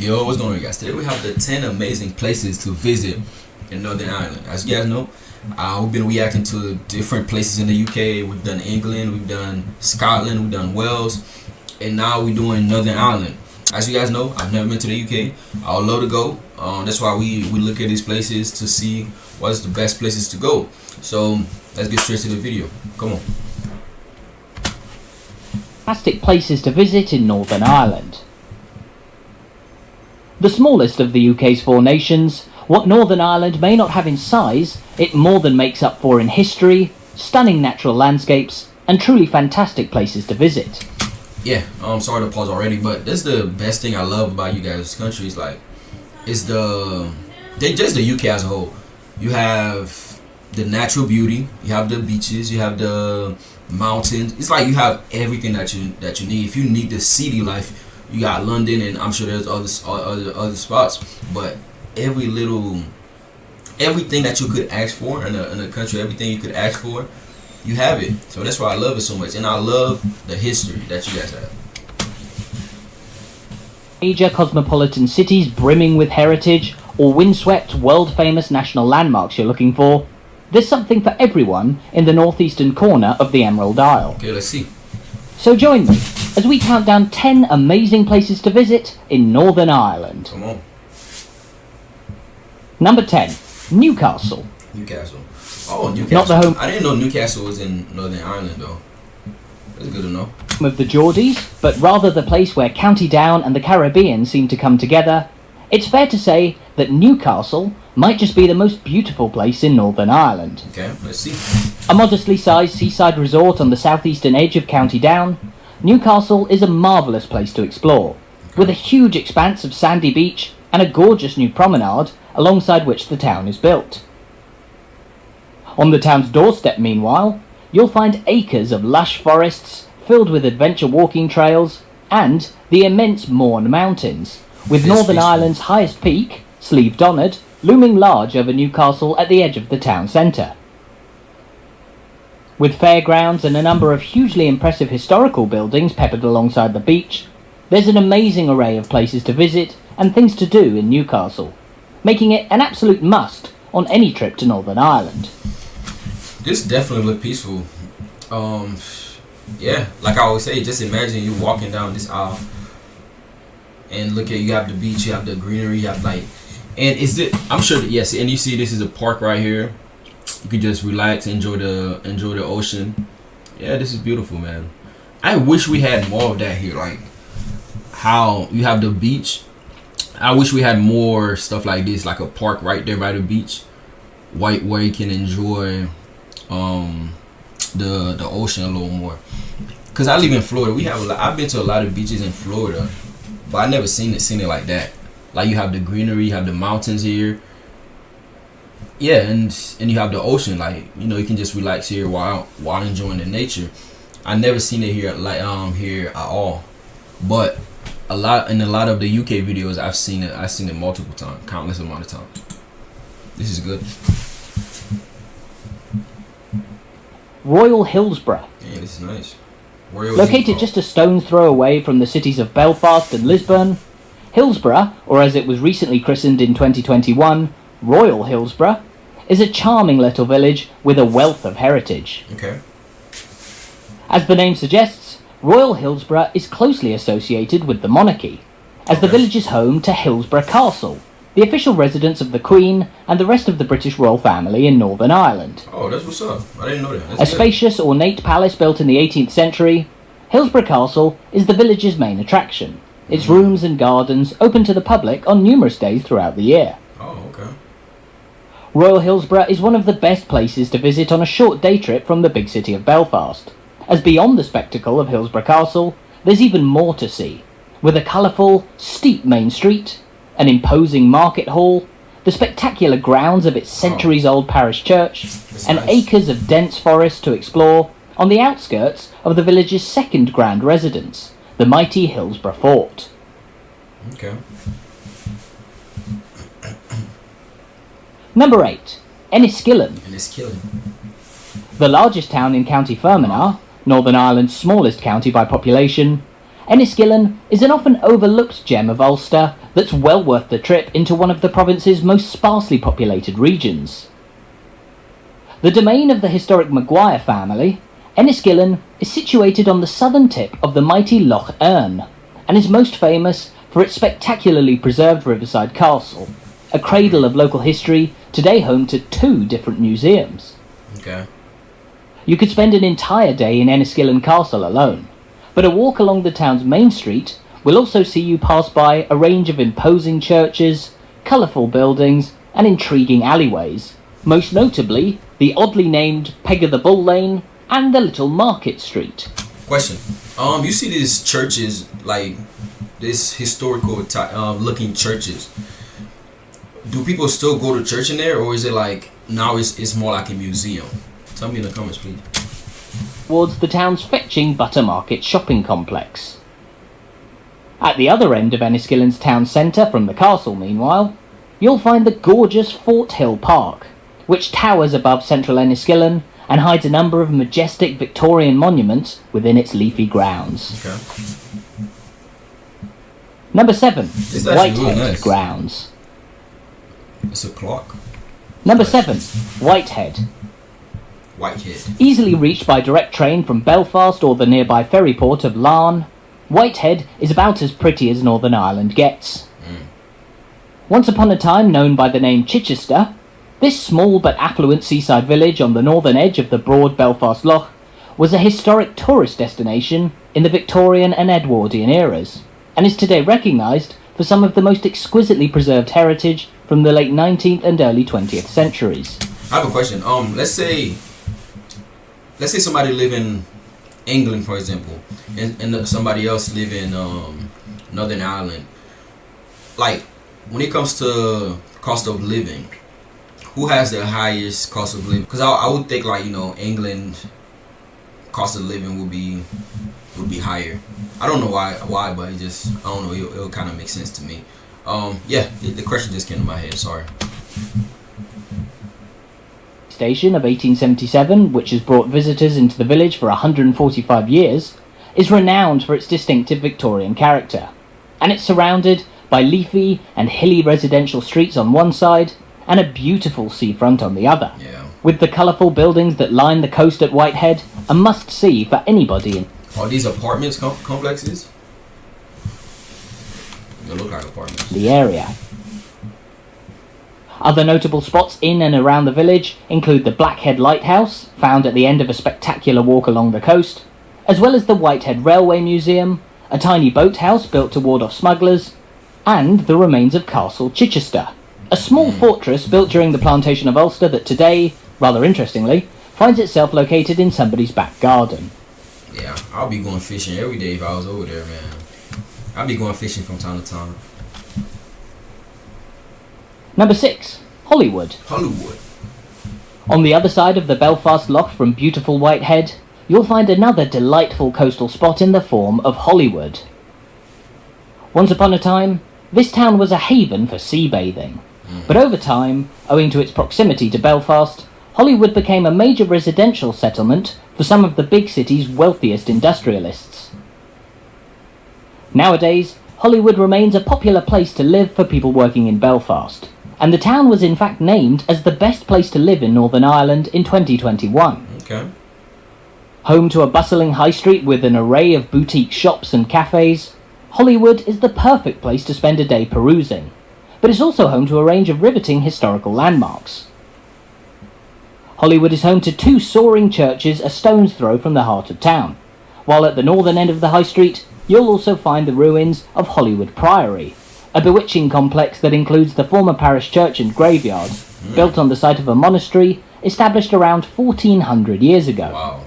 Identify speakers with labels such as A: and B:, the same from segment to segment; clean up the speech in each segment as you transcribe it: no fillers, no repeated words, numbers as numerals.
A: Yo, what's going on, guys? Today we have the 10 amazing places to visit in Northern Ireland. As you guys know, we've been reacting to different places in the UK. We've done England, we've done Scotland, we've done Wales, and now we're doing Northern Ireland. As you guys know, I've never been to the UK. I would love to go. That's why we look at these places to see what's the best places to go. So let's get straight to the video. Come on.
B: Fantastic places to visit in Northern Ireland. The smallest of the UK's four nations, what Northern Ireland may not have in size, it more than makes up for in history, stunning natural landscapes, and truly fantastic places to visit.
A: Yeah, I'm sorry to pause already, but that's the best thing I love about you guys' country is just the UK as a whole. You have the natural beauty, you have the beaches, you have the mountains. It's like you have everything that you need. If you need the city life, you got London, and I'm sure there's other spots, but everything that you could ask for in a country, everything you could ask for, you have it. So that's why I love it so much, and I love the history that you guys have.
B: Major cosmopolitan cities brimming with heritage, or windswept, world-famous national landmarks you're looking for, there's something for everyone in the northeastern corner of the Emerald Isle.
A: Okay, let's see.
B: So join me as we count down 10 amazing places to visit in Northern Ireland.
A: Come on.
B: Number 10, Newcastle.
A: Newcastle. Oh, Newcastle.
B: Not the home
A: I didn't know Newcastle was in Northern Ireland, though. That's good to know.
B: of the Geordies, but rather the place where County Down and the Caribbean seem to come together. It's fair to say that Newcastle might just be the most beautiful place in Northern Ireland.
A: Okay, let's see.
B: A modestly sized seaside resort on the southeastern edge of County Down, Newcastle is a marvellous place to explore, with a huge expanse of sandy beach and a gorgeous new promenade alongside which the town is built. On the town's doorstep, meanwhile, you'll find acres of lush forests filled with adventure walking trails and the immense Mourne Mountains, with Northern Ireland's highest peak, Slieve Donard, looming large over Newcastle at the edge of the town centre. With fairgrounds and a number of hugely impressive historical buildings peppered alongside the beach, there's an amazing array of places to visit and things to do in Newcastle, making it an absolute must on any trip to Northern Ireland.
A: This definitely looked peaceful. Yeah, like I always say, just imagine you walking down this aisle and look at, you have the beach, you have the greenery, you have and I'm sure that, yes, and you see this is a park right here. You could just relax, enjoy the ocean. Yeah, this is beautiful, man. I wish we had more of that here, like how you have the beach. I wish we had more stuff like this, like a park right there by the beach, where you can enjoy the ocean a little more. Cause I live in Florida. I've been to a lot of beaches in Florida, but I never seen it like that. Like you have the greenery, you have the mountains here. Yeah, and you have the ocean. Like, you know, you can just relax here while enjoying the nature. I never seen it here here at all. But in a lot of the UK videos, I've seen it multiple times, countless amount of times. This is good.
B: Royal Hillsborough.
A: Yeah, this is nice.
B: Located just a stone's throw away from the cities of Belfast and Lisburn, Hillsborough, or as it was recently christened in 2021, Royal Hillsborough, is a charming little village with a wealth of heritage.
A: Okay.
B: As the name suggests, Royal Hillsborough is closely associated with the monarchy, as the village is home to Hillsborough Castle, the official residence of the Queen and the rest of the British royal family in Northern Ireland.
A: Oh, that's what's up. I didn't know that. That's
B: a
A: good.
B: Spacious, ornate palace built in the 18th century, Hillsborough Castle is the village's main attraction. Its rooms and gardens open to the public on numerous days throughout the year.
A: Oh, okay.
B: Royal Hillsborough is one of the best places to visit on a short day trip from the big city of Belfast, as beyond the spectacle of Hillsborough Castle, there's even more to see, with a colourful, steep main street, an imposing market hall, the spectacular grounds of its centuries-old parish church, and
A: nice.
B: Acres of dense forest to explore on the outskirts of the village's second grand residence, the mighty Hillsborough Fort.
A: Okay.
B: Number 8, Enniskillen.
A: Enniskillen.
B: The largest town in County Fermanagh, Northern Ireland's smallest county by population, Enniskillen is an often overlooked gem of Ulster that's well worth the trip into one of the province's most sparsely populated regions. The domain of the historic Maguire family, Enniskillen is situated on the southern tip of the mighty Loch Erne, and is most famous for its spectacularly preserved riverside castle, a cradle of local history, today home to 2 different museums.
A: Okay.
B: You could spend an entire day in Enniskillen Castle alone, but a walk along the town's main street will also see you pass by a range of imposing churches, colourful buildings, and intriguing alleyways, most notably the oddly named Peg of the Bull Lane and the Little Market Street.
A: Question. You see these churches, like this historical looking churches. Do people still go to church in there, or is it like now it's more like a museum? Tell me in the comments, please.
B: Towards the town's fetching Buttermarket shopping complex. At the other end of Enniskillen's town centre from the castle, meanwhile, you'll find the gorgeous Fort Hill Park, which towers above central Enniskillen and hides a number of majestic Victorian monuments within its leafy grounds.
A: Okay.
B: Number 7, Whitehead
A: really nice.
B: grounds.
A: It's a clock.
B: Number 7, Whitehead.
A: Whitehead.
B: Easily reached by direct train from Belfast or the nearby ferry port of Larne, Whitehead is about as pretty as Northern Ireland gets. Once upon a time known by the name Chichester, this small but affluent seaside village on the northern edge of the broad Belfast Loch was a historic tourist destination in the Victorian and Edwardian eras, and is today recognised for some of the most exquisitely preserved heritage from the late 19th and early 20th centuries.
A: I have a question. Let's say somebody live in England, for example, and somebody else live in Northern Ireland. Like, when it comes to cost of living, who has the highest cost of living? Because I would think, like, England cost of living would be higher. I don't know why, but I don't know. It'll kind of make sense to me. The question just came to my head. Sorry.
B: Station of 1877, which has brought visitors into the village for 145 years, is renowned for its distinctive Victorian character, and it's surrounded by leafy and hilly residential streets on one side and a beautiful seafront on the other.
A: Yeah.
B: With the colourful buildings that line the coast at Whitehead, a must-see for anybody.
A: Are these apartments complexes? They look like apartments.
B: The area. Other notable spots in and around the village include the Blackhead Lighthouse, found at the end of a spectacular walk along the coast, as well as the Whitehead Railway Museum, a tiny boathouse built to ward off smugglers, and the remains of Castle Chichester, a small fortress built during the plantation of Ulster that today, rather interestingly, finds itself located in somebody's back garden.
A: Yeah, I'll be going fishing every day if I was over there, man. I'll be going fishing from time to time.
B: Number 6, Holywood.
A: Holywood.
B: On the other side of the Belfast Loch from beautiful Whitehead, you'll find another delightful coastal spot in the form of Holywood. Once upon a time, this town was a haven for sea bathing, but over time, owing to its proximity to Belfast, Holywood became a major residential settlement for some of the big city's wealthiest industrialists. Nowadays, Holywood remains a popular place to live for people working in Belfast, and the town was in fact named as the best place to live in Northern Ireland in 2021.
A: Okay.
B: Home to a bustling high street with an array of boutique shops and cafes, Holywood is the perfect place to spend a day perusing, but it's also home to a range of riveting historical landmarks. Holywood is home to 2 soaring churches a stone's throw from the heart of town, while at the northern end of the high street you'll also find the ruins of Holywood Priory, a bewitching complex that includes the former parish church and graveyard, built on the site of a monastery established around 1400 years ago.
A: Wow.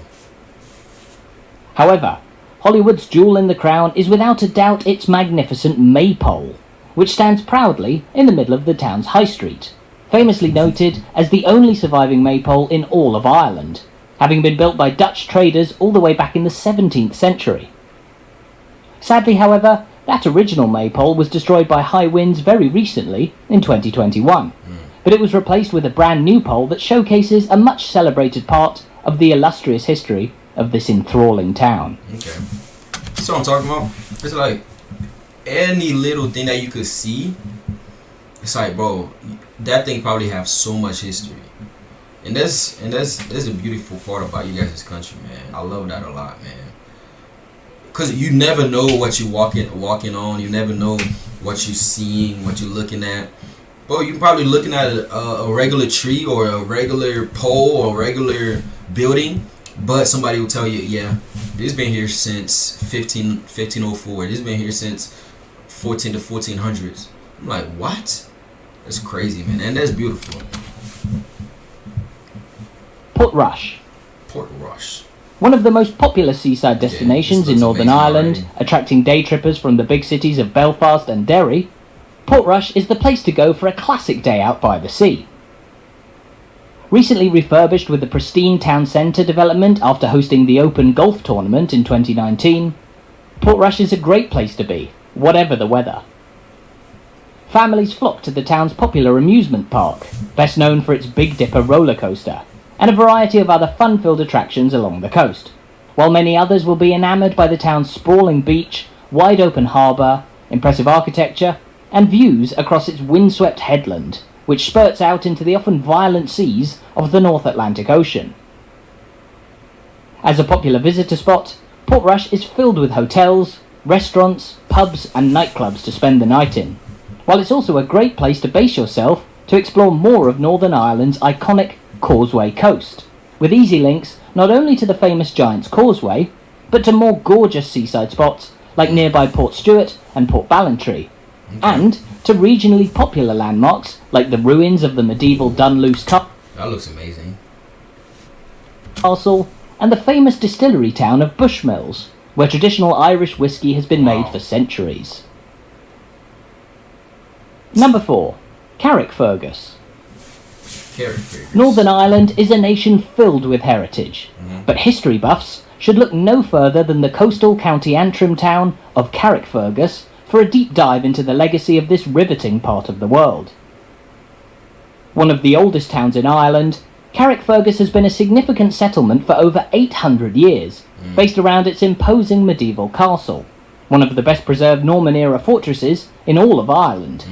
B: However, Holywood's jewel in the crown is without a doubt its magnificent maypole, which stands proudly in the middle of the town's high street, famously noted as the only surviving maypole in all of Ireland, having been built by Dutch traders all the way back in the 17th century. Sadly, however, that original maypole was destroyed by high winds very recently, in 2021, but it was replaced with a brand new pole that showcases a much celebrated part of the illustrious history of this enthralling town.
A: Okay. So I'm talking about, it's like any little thing that you could see, it's like, bro, that thing probably have so much history. And that's a beautiful part about you guys' country, man. I love that a lot, man. Cause you never know what you walking on. You never know what you seeing, what you're looking at. Bro, you're probably looking at a regular tree or a regular pole or a regular building, but somebody will tell you, yeah, this been here since 1504. This been here since 14 to 1400s. I'm like, what? That's crazy, man, and that's beautiful.
B: Portrush.
A: Portrush.
B: One of the most popular seaside destinations in Northern Ireland,
A: already.
B: attracting day trippers from the big cities of Belfast and Derry, Portrush is the place to go for a classic day out by the sea. Recently refurbished with a pristine town centre development after hosting the Open Golf Tournament in 2019, Portrush is a great place to be, whatever the weather. Families flock to the town's popular amusement park, best known for its Big Dipper roller coaster, and a variety of other fun-filled attractions along the coast, while many others will be enamoured by the town's sprawling beach, wide-open harbour, impressive architecture, and views across its windswept headland, which spurts out into the often violent seas of the North Atlantic Ocean. As a popular visitor spot, Portrush is filled with hotels, restaurants, pubs and nightclubs to spend the night in, while it's also a great place to base yourself to explore more of Northern Ireland's iconic Causeway coast, with easy links not only to the famous Giant's Causeway, but to more gorgeous seaside spots like nearby Port Stewart and Port Ballantrae, and to regionally popular landmarks like the ruins of the medieval Dunluce
A: That looks amazing.
B: Castle and the famous distillery town of Bushmills, where traditional Irish whiskey has been made for centuries. Number 4. Carrickfergus. Northern Ireland is a nation filled with heritage, but history buffs should look no further than the coastal County Antrim town of Carrickfergus for a deep dive into the legacy of this riveting part of the world. One of the oldest towns in Ireland, Carrickfergus has been a significant settlement for over 800 years, based around its imposing medieval castle, one of the best preserved Norman-era fortresses in all of Ireland.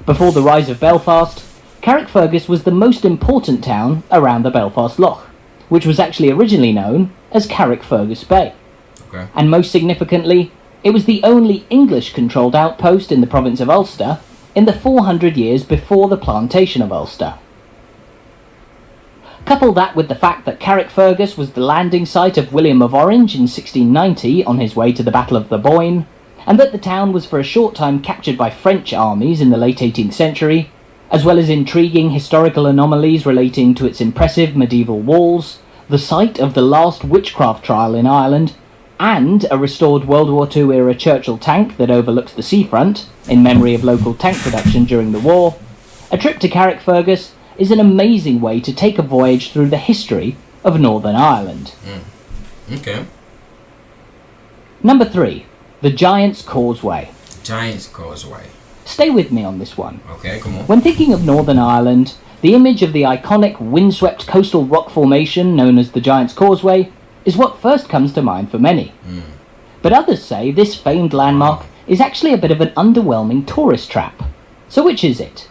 B: Before the rise of Belfast, Carrickfergus was the most important town around the Belfast Lough, which was actually originally known as Carrickfergus Bay.
A: Okay.
B: And most significantly, it was the only English-controlled outpost in the province of Ulster in the 400 years before the plantation of Ulster. Couple that with the fact that Carrickfergus was the landing site of William of Orange in 1690 on his way to the Battle of the Boyne, and that the town was for a short time captured by French armies in the late 18th century, as well as intriguing historical anomalies relating to its impressive medieval walls, the site of the last witchcraft trial in Ireland, and a restored World War II era Churchill tank that overlooks the seafront, in memory of local tank production during the war, a trip to Carrickfergus is an amazing way to take a voyage through the history of Northern Ireland.
A: Okay.
B: Number 3. The Giant's Causeway.
A: Giant's Causeway.
B: Stay with me on this one.
A: Okay, come on.
B: When thinking of Northern Ireland, the image of the iconic windswept coastal rock formation known as the Giant's Causeway is what first comes to mind for many. But others say this famed landmark is actually a bit of an underwhelming tourist trap. So which is it?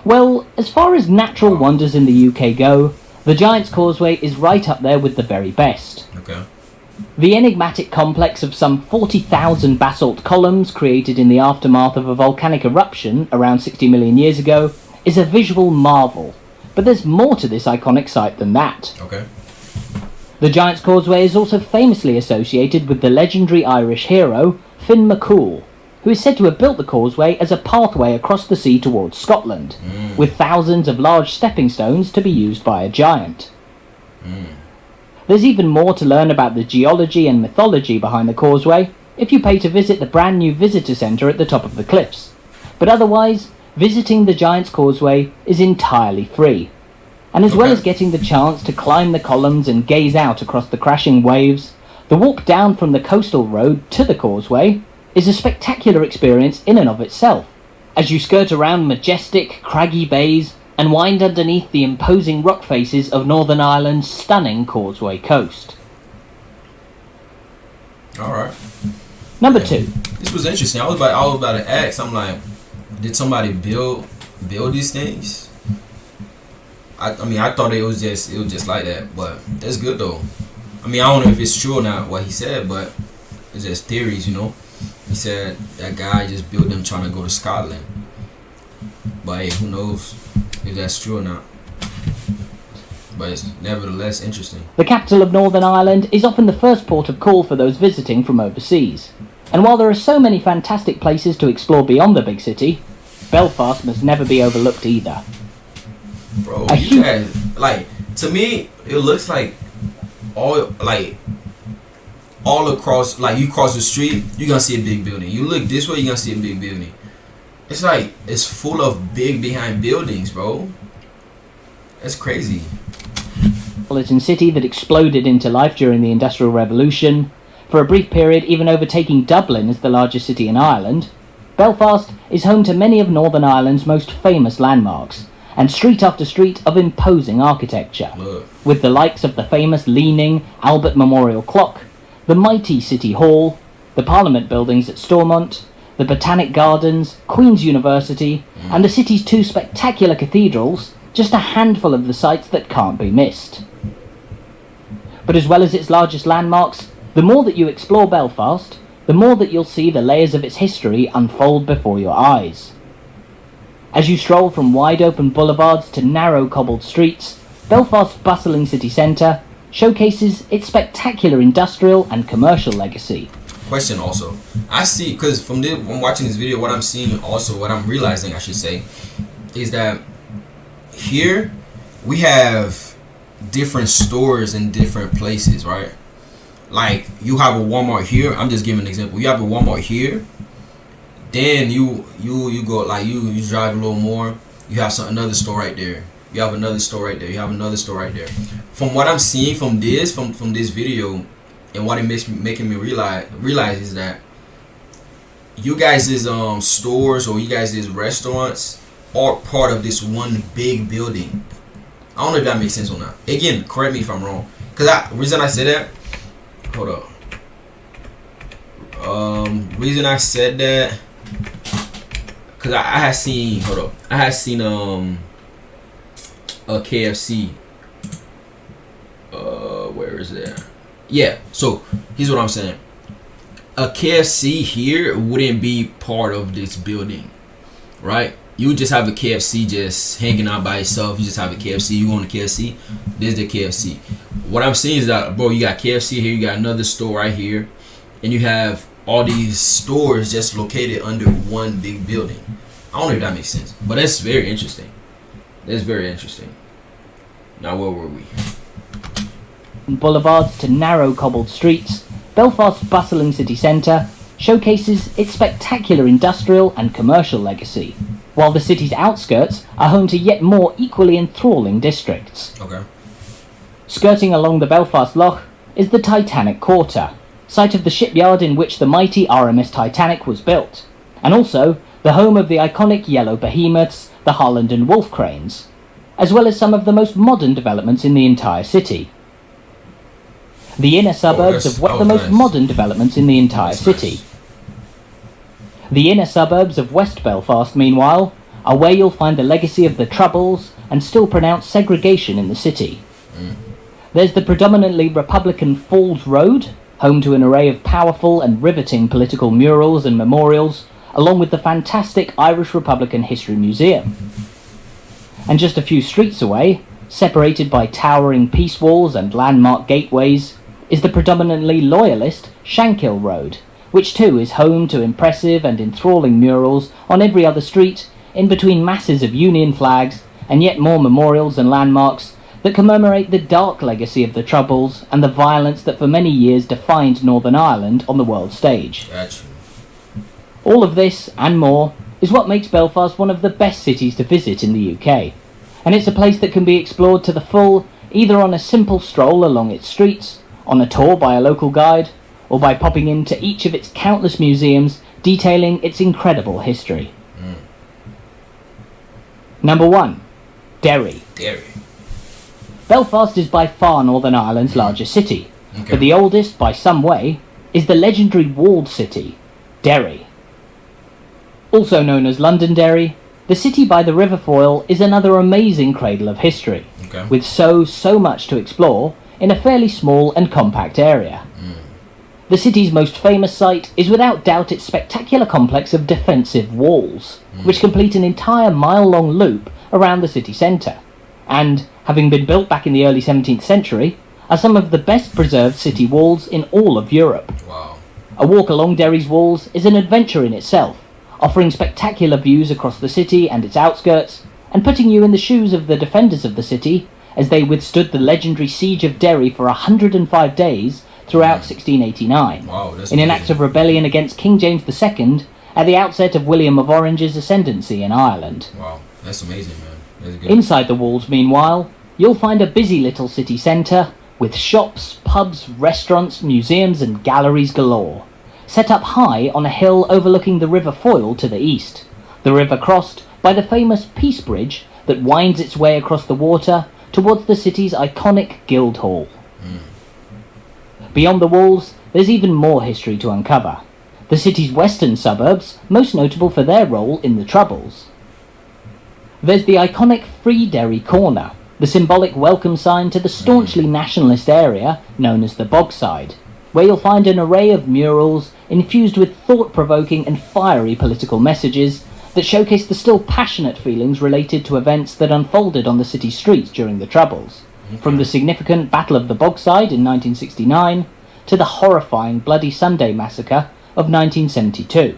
B: Well, as far as natural wonders in the UK go, the Giant's Causeway is right up there with the very best.
A: Okay.
B: The enigmatic complex of some 40,000 basalt columns created in the aftermath of a volcanic eruption around 60 million years ago is a visual marvel, but there's more to this iconic site than that.
A: Okay.
B: The Giant's Causeway is also famously associated with the legendary Irish hero Finn McCool, who is said to have built the causeway as a pathway across the sea towards Scotland, with thousands of large stepping stones to be used by a giant. There's even more to learn about the geology and mythology behind the causeway if you pay to visit the brand new visitor centre at the top of the cliffs, but otherwise, visiting the Giant's Causeway is entirely free. And as well as getting the chance to climb the columns and gaze out across the crashing waves, the walk down from the coastal road to the causeway is a spectacular experience in and of itself, as you skirt around majestic, craggy bays and wind underneath the imposing rock faces of Northern Ireland's stunning Causeway coast.
A: Alright.
B: Number 2.
A: This was interesting. I was about to ask. I'm like, did somebody build these things? I mean, I thought it was just like that, but that's good though. I mean, I don't know if it's true or not what he said, but it's just theories, you know. He said that guy just built them trying to go to Scotland, but hey, who knows if that's true or not. But it's nevertheless interesting.
B: The capital of Northern Ireland is often the first port of call for those visiting from overseas. And while there are so many fantastic places to explore beyond the big city, Belfast must never be overlooked either.
A: Bro, you guys, like, to me, it looks like all across, like, you cross the street, you're gonna see a big building. You look this way, you're gonna see a big building. It's like, it's full of big behind buildings, bro. That's crazy.
B: Metropolitan city that exploded into life during the Industrial Revolution, for a brief period even overtaking Dublin as the largest city in Ireland, Belfast is home to many of Northern Ireland's most famous landmarks, and street after street of imposing architecture, with the likes of the famous leaning Albert Memorial Clock, the mighty City Hall, the Parliament buildings at Stormont, the Botanic Gardens, Queen's University, and the city's 2 spectacular cathedrals, just a handful of the sights that can't be missed. But as well as its largest landmarks, the more that you explore Belfast, the more that you'll see the layers of its history unfold before your eyes. As you stroll from wide-open boulevards to narrow cobbled streets, Belfast's bustling city centre showcases its spectacular industrial and commercial legacy.
A: Question also, I see, because from watching this video, what I'm seeing also, what I'm realizing, I should say, is that here we have different stores in different places, right? Like, you have a Walmart here. I'm just giving an example. You have a Walmart here. Then you go, like, you drive a little more. You have another store right there. You have another store right there. You have another store right there. From what I'm seeing from this video, and what it making me realize is that you guys' stores or you guys' restaurants are part of this one big building. I don't know if that makes sense or not. Again, correct me if I'm wrong. Cause reason I said that. Hold up. Reason I said that. Cause I had seen. Hold up. I had seen a KFC. Where is it? Yeah. So here's what I'm saying. A KFC here wouldn't be part of this building, right? You just have a KFC just hanging out by itself. You just have a KFC. You go on the KFC. There's the KFC. What I'm saying is that, bro, you got KFC here. You got another store right here, and you have all these stores just located under one big building. I don't know if that makes sense, but that's very interesting. That's very interesting. Now, where were we?
B: Boulevards to narrow cobbled streets, Belfast's bustling city centre showcases its spectacular industrial and commercial legacy, while the city's outskirts are home to yet more equally enthralling districts.
A: Okay.
B: Skirting along the Belfast Lough is the Titanic Quarter, site of the shipyard in which the mighty RMS Titanic was built, and also the home of the iconic yellow behemoths, the Holland and Wolf cranes, as well as some of the most modern developments in the entire city. The inner suburbs of the most modern developments in the entire city. The inner suburbs of West Belfast, meanwhile, are where you'll find the legacy of the Troubles and still pronounced segregation in the city. There's the predominantly Republican Falls Road, home to an array of powerful and riveting political murals and memorials, along with the fantastic Irish Republican History Museum. And just a few streets away, separated by towering peace walls and landmark gateways, is the predominantly loyalist Shankill Road, which too is home to impressive and enthralling murals on every other street, in between masses of Union flags and yet more memorials and landmarks that commemorate the dark legacy of the Troubles and the violence that for many years defined Northern Ireland on the world stage.
A: Gotcha.
B: All of this, and more, is what makes Belfast one of the best cities to visit in the UK, and it's a place that can be explored to the full, either on a simple stroll along its streets, on a tour by a local guide, or by popping into each of its countless museums detailing its incredible history. Number 1. Derry.
A: Derry.
B: Belfast is by far Northern Ireland's largest city, but the oldest by some way, is the legendary walled city, Derry. Also known as Londonderry, the city by the River Foyle is another amazing cradle of history, with so much to explore in a fairly small and compact area. The city's most famous site is without doubt its spectacular complex of defensive walls, which complete an entire mile-long loop around the city centre, and, having been built back in the early 17th century, are some of the best preserved city walls in all of Europe.
A: Wow.
B: A walk along Derry's walls is an adventure in itself, offering spectacular views across the city and its outskirts, and putting you in the shoes of the defenders of the city as they withstood the legendary siege of Derry for 105 days throughout 1689,
A: wow, that's
B: in an
A: amazing.
B: act of rebellion against King James II at the outset of William of Orange's ascendancy in Ireland.
A: Wow, that's amazing, man. That's good.
B: Inside the walls, meanwhile, you'll find a busy little city centre with shops, pubs, restaurants, museums and galleries galore, set up high on a hill overlooking the River Foyle to the east, the river crossed by the famous Peace Bridge that winds its way across the water towards the city's iconic Guildhall. Beyond the walls, there's even more history to uncover. The city's western suburbs, most notable for their role in the Troubles. There's the iconic Free Derry Corner, the symbolic welcome sign to the staunchly nationalist area known as the Bogside, where you'll find an array of murals infused with thought-provoking and fiery political messages that showcase the still passionate feelings related to events that unfolded on the city streets during the Troubles, from the significant Battle of the Bogside in 1969 to the horrifying Bloody Sunday massacre of 1972.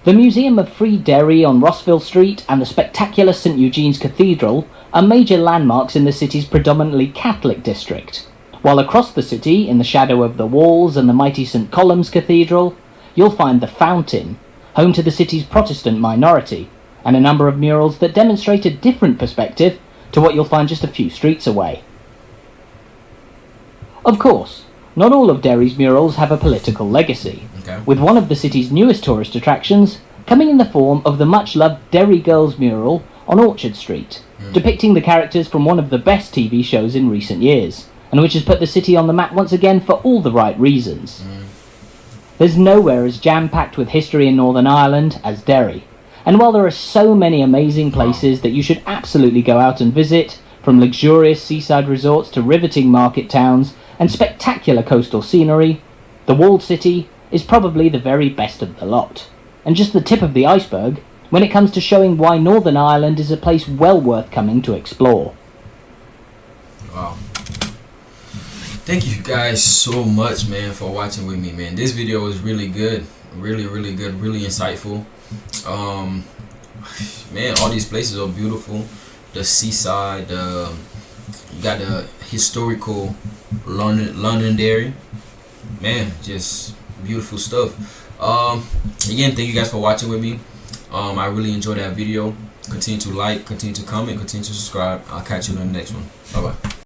B: The Museum of Free Derry on Rossville Street and the spectacular St Eugene's Cathedral are major landmarks in the city's predominantly Catholic district, while across the city, in the shadow of the walls and the mighty St Columb's Cathedral, you'll find the Fountain, home to the city's Protestant minority, and a number of murals that demonstrate a different perspective to what you'll find just a few streets away. Of course, not all of Derry's murals have a political legacy, with one of the city's newest tourist attractions coming in the form of the much-loved Derry Girls mural on Orchard Street, depicting the characters from one of the best TV shows in recent years, and which has put the city on the map once again for all the right reasons. There's nowhere as jam-packed with history in Northern Ireland as Derry, and while there are so many amazing places that you should absolutely go out and visit, from luxurious seaside resorts to riveting market towns and spectacular coastal scenery, the walled city is probably the very best of the lot, and just the tip of the iceberg when it comes to showing why Northern Ireland is a place well worth coming to explore.
A: Wow. Thank you guys so much, man, for watching with me, man. This video was really good, really good, really insightful. Man, all these places are beautiful. The seaside, you got the historical Londonderry, man, just beautiful stuff. Again, thank you guys for watching with me. I really enjoyed that video. Continue to like, continue to comment, continue to subscribe. I'll catch you in the next one. Bye bye.